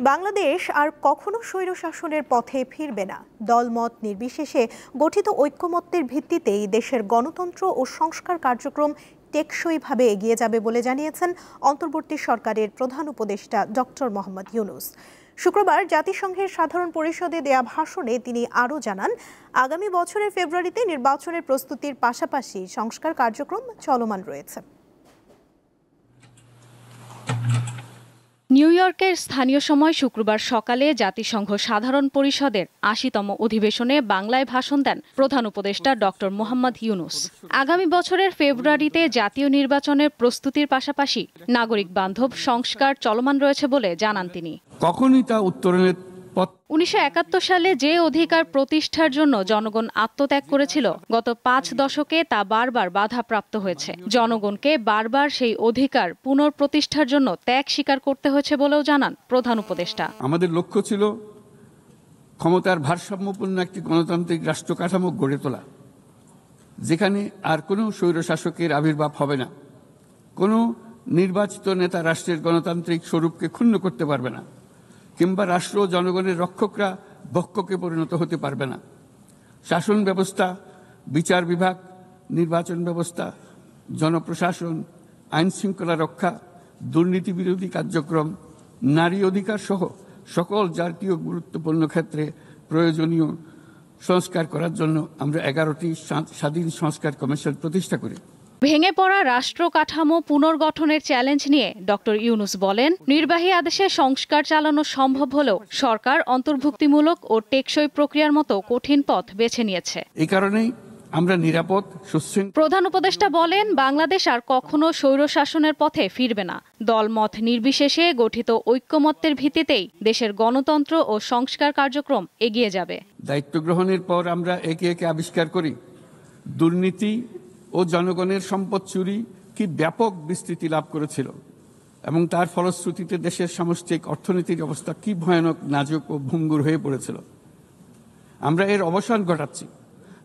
বাংলাদেশ আর কখনো স্বৈরশাসনের পথে ফিরবে না। দলমত নির্বিশেষে গঠিত ঐক্যমত্যের ভিত্তিতেই দেশের গণতন্ত্র ও সংস্কার কার্যক্রম টেকসইভাবে এগিয়ে যাবে বলে জানিয়েছেন অন্তর্বর্তী সরকারের প্রধান উপদেষ্টা ডক্টর মোহাম্মদ ইউনূস। শুক্রবার জাতিসংঘের সাধারণ পরিষদে দেয়া ভাষণে তিনি আরও জানান, আগামী বছরের ফেব্রুয়ারিতে নির্বাচনের প্রস্তুতির পাশাপাশি সংস্কার কার্যক্রম চলমান রয়েছে। নিউ ইয়র্কের স্থানীয় সময় শুক্রবার সকালে জাতিসংঘ সাধারণ পরিষদের ৮০তম অধিবেশনে বাংলায় ভাষণ দেন প্রধান উপদেষ্টা ডক্টর মোহাম্মদ ইউনূস। আগামী বছরের ফেব্রুয়ারিতে জাতীয় নির্বাচনের প্রস্তুতির পাশাপাশি নাগরিক বান্ধব সংস্কার চলমান রয়েছে বলে জানান তিনি। কখনই তা উত্তরণের ১৯৭১ সালে যে অধিকার প্রতিষ্ঠার জন্য জনগণ আত্মত্যাগ করেছিল, গত ৫ দশকে তা বারবার বাধাপ্রাপ্ত হয়েছে। জনগণকে বারবার সেই অধিকার পুনঃপ্রতিষ্ঠার জন্য ত্যাগ স্বীকার করতে হয়েছে বলেও জানান প্রধান উপদেষ্টা। আমাদের লক্ষ্য ছিল ক্ষমতার ভারসাম্যপূর্ণ একটি গণতান্ত্রিক রাষ্ট্র কাঠামো গড়ে তোলা, যেখানে আর কোনো স্বৈরশাসকের আবির্ভাব হবে না। কোনো নির্বাচিত নেতা রাষ্ট্রের গণতান্ত্রিক স্বরূপকে ক্ষুণ্ণ করতে পারবে না, কিংবা রাষ্ট্র জনগণের রক্ষকরা ভক্ষকে পরিণত হতে পারবে না। শাসন ব্যবস্থা, বিচার বিভাগ, নির্বাচন ব্যবস্থা, জনপ্রশাসন, আইন শৃঙ্খলা রক্ষা, দুর্নীতি বিরোধী কার্যক্রম, নারী অধিকার সহ সকল জাতীয় গুরুত্বপূর্ণ ক্ষেত্রে প্রয়োজনীয় সংস্কার করার জন্য আমরা 11টি স্বাধীন সংস্কার কমিশন প্রতিষ্ঠা করি। ভেঙে পড়া রাষ্ট্র কাঠামো পুনর্গঠনের চ্যালেঞ্জ নিয়ে ডক্টর ইউনূস বলেন, নির্বাহী আদেশে সংস্কার চালানো সম্ভব হলেও সরকার অন্তর্ভুক্তিমূলক ও টেকসই প্রক্রিয়ার মতো কঠিন পথ বেছে নিয়েছে। এই কারণেই আমরা নিরাপদ, সুশৃঙ্খল। প্রধান উপদেষ্টা বলেন, বাংলাদেশ আর কখনো স্বৈরশাসনের পথে ফিরবে না। দলমত নির্বিশেষে গঠিত ঐক্যমত্যের ভিত্তিতেই দেশের গণতন্ত্র ও সংস্কার কার্যক্রম এগিয়ে যাবে। দায়িত্ব গ্রহণের পর আমরা একে একে আবিষ্কার করি দুর্নীতি ও জনগণের সম্পদ চুরি কি ব্যাপক বিস্তৃতি লাভ করেছিল এবং তার ফলশ্রুতিতে দেশের সামষ্টিক অর্থনীতির অবস্থা কি ভয়ানক, নাজুক ও ভঙ্গুর হয়ে পড়েছিল। আমরা এর অবসান ঘটাচ্ছি,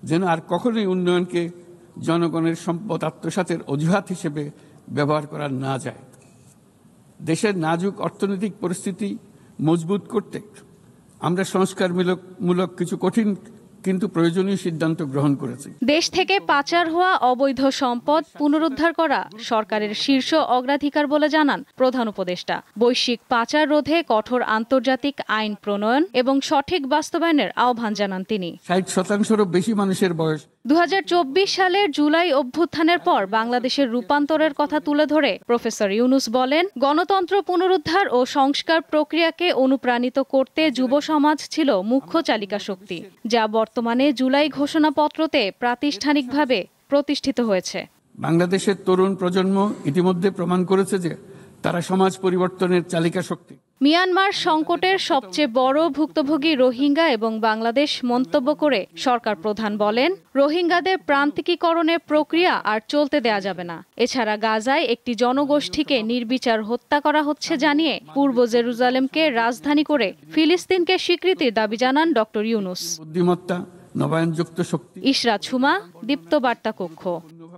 যেন আর কখনোই উন্নয়নকে জনগণের সম্পদ আত্মসাতের অজুহাত হিসেবে ব্যবহার করা না যায়। দেশের নাজুক অর্থনৈতিক পরিস্থিতি মজবুত করতে আমরা সংস্কারমূলক কিছু কঠিন কিন্তু প্রয়োজনীয় সিদ্ধান্ত গ্রহণ করেছে। দেশ থেকে পাচার হওয়া অবৈধ সম্পদ পুনরুদ্ধার করা সরকারের শীর্ষ অগ্রাধিকার বলে জানান প্রধান উপদেষ্টা। বৈশ্বিক পাচার রোধে কঠোর আন্তর্জাতিক আইন প্রণয়ন এবং সঠিক বাস্তবায়নের আহ্বান জানান তিনি। 60%-রও বেশি মানুষের বয়স। ২০২৪ সালের জুলাই অভ্যুত্থানের পর বাংলাদেশের রূপান্তরের কথা তুলে ধরে প্রফেসর ইউনূস বলেন, গণতন্ত্র পুনরুদ্ধার ও সংস্কার প্রক্রিয়াকে অনুপ্রাণিত করতে যুব সমাজ ছিল মুখ্য চালিকা শক্তি, যা বর্তমানে জুলাই ঘোষণাপত্রতে প্রাতিষ্ঠানিকভাবে প্রতিষ্ঠিত হয়েছে। বাংলাদেশের তরুণ প্রজন্ম ইতিমধ্যে প্রমাণ করেছে যে তারা সমাজ পরিবর্তনের চালিকা শক্তি। মিয়ানমার সংকটের সবচেয়ে বড় ভুক্তভোগী রোহিঙ্গা এবং বাংলাদেশ মন্তব্য করে সরকার প্রধান বলেন, রোহিঙ্গাদের প্রান্তিকীকরণের প্রক্রিয়া আর চলতে দেয়া যাবে না। এছাড়া গাজায় একটি জনগোষ্ঠীকে নির্বিচার হত্যা করা হচ্ছে জানিয়ে পূর্ব জেরুজালেমকে রাজধানী করে ফিলিস্তিনকে স্বীকৃতির দাবি জানান ডক্টর ইউনূস। বুদ্ধিমত্তা, নবায়নযুক্ত শক্তি। ইশরাত ঝুমা, দীপ্ত বার্তা কক্ষ।